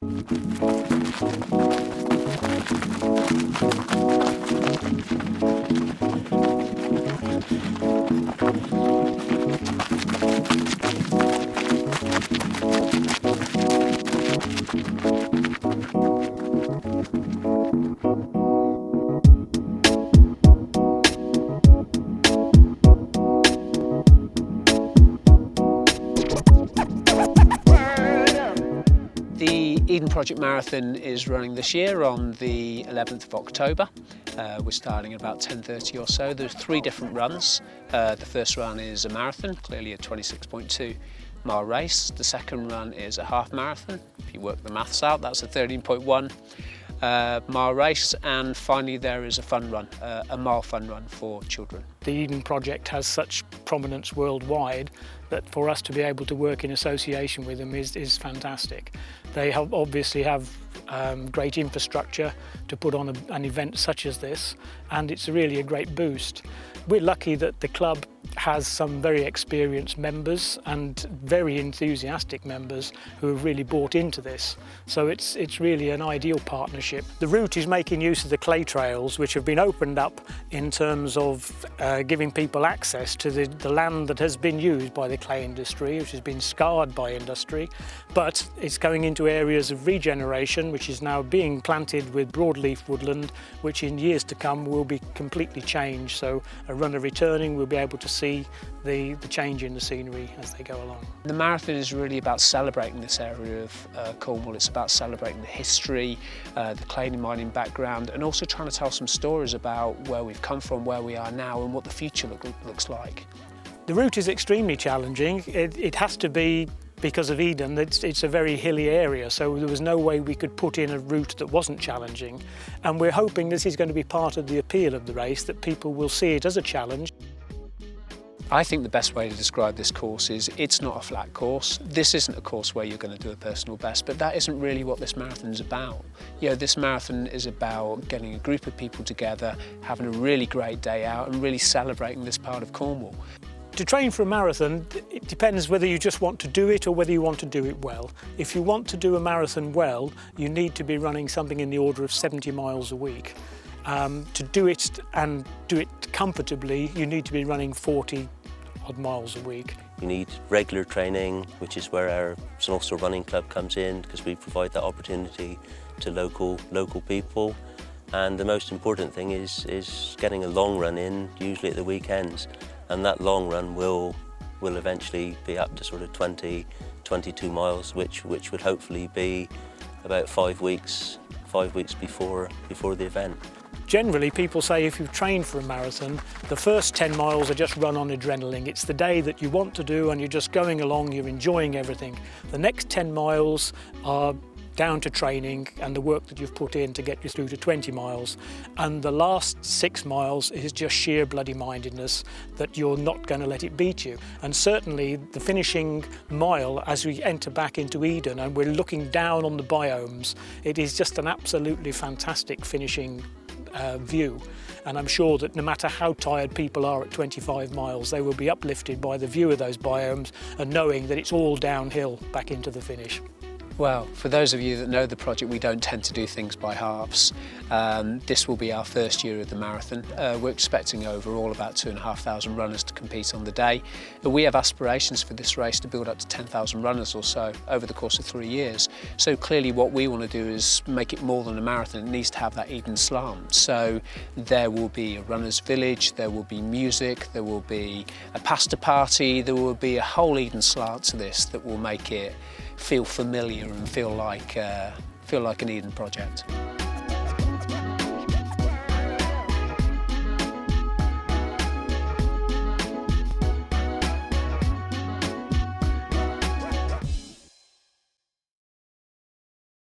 The Eden Project Marathon is running this year on the 11th of October. We're starting at about 10:30 or so. There's 3 different runs. The first run is a marathon, clearly a 26.2 mile race. The second run is a half marathon. If you work the maths out, that's a 13.1 mile race. And finally there is a fun run, a mile fun run for children. The Eden Project has such prominence worldwide that for us to be able to work in association with them is fantastic. They obviously have great infrastructure to put on an event such as this, and it's really a great boost. We're lucky that the club has some very experienced members and very enthusiastic members who have really bought into this. So it's really an ideal partnership. The route is making use of the clay trails, which have been opened up in terms of giving people access to the land that has been used by the clay industry, which has been scarred by industry, but it's going into areas of regeneration, which is now being planted with broadleaf woodland, which in years to come will be completely changed. So a runner returning will be able to see the change in the scenery as they go along. The marathon is really about celebrating this area of Cornwall. It's about celebrating the history, the clay mining background, and also trying to tell some stories about where we've come from, where we are now, and what the future looks like. The route is extremely challenging. It has to be because of Eden. It's a very hilly area, so there was no way we could put in a route that wasn't challenging. And we're hoping this is going to be part of the appeal of the race, that people will see it as a challenge. I think the best way to describe this course is it's not a flat course. This isn't a course where you're going to do a personal best, but that isn't really what this marathon is about. You know, this marathon is about getting a group of people together, having a really great day out and really celebrating this part of Cornwall. To train for a marathon, it depends whether you just want to do it or whether you want to do it well. If you want to do a marathon well, you need to be running something in the order of 70 miles a week. To do it and do it comfortably, you need to be running 40 odd miles a week. You need regular training, which is where our St Austell Running Club comes in, because we provide that opportunity to local people. And the most important thing is getting a long run in, usually at the weekends. And that long run will eventually be up to sort of 20, 22 miles, which would hopefully be about 5 weeks before the event. Generally, people say if you've trained for a marathon, the first 10 miles are just run on adrenaline. It's the day that you want to do and you're just going along, you're enjoying everything. The next 10 miles are down to training and the work that you've put in to get you through to 20 miles. And the last 6 miles is just sheer bloody mindedness that you're not going to let it beat you. And certainly the finishing mile, as we enter back into Eden and we're looking down on the biomes, it is just an absolutely fantastic finishing view. And I'm sure that no matter how tired people are at 25 miles, they will be uplifted by the view of those biomes and knowing that it's all downhill back into the finish. Well, for those of you that know the project, we don't tend to do things by halves. This will be our first year of the marathon. We're expecting overall about 2,500 runners to compete on the day. But we have aspirations for this race to build up to 10,000 runners or so over the course of 3 years. So clearly what we want to do is make it more than a marathon. It needs to have that Eden slant. So there will be a runner's village, there will be music, there will be a pasta party, there will be a whole Eden slant to this that will make it feel familiar and feel like an Eden project.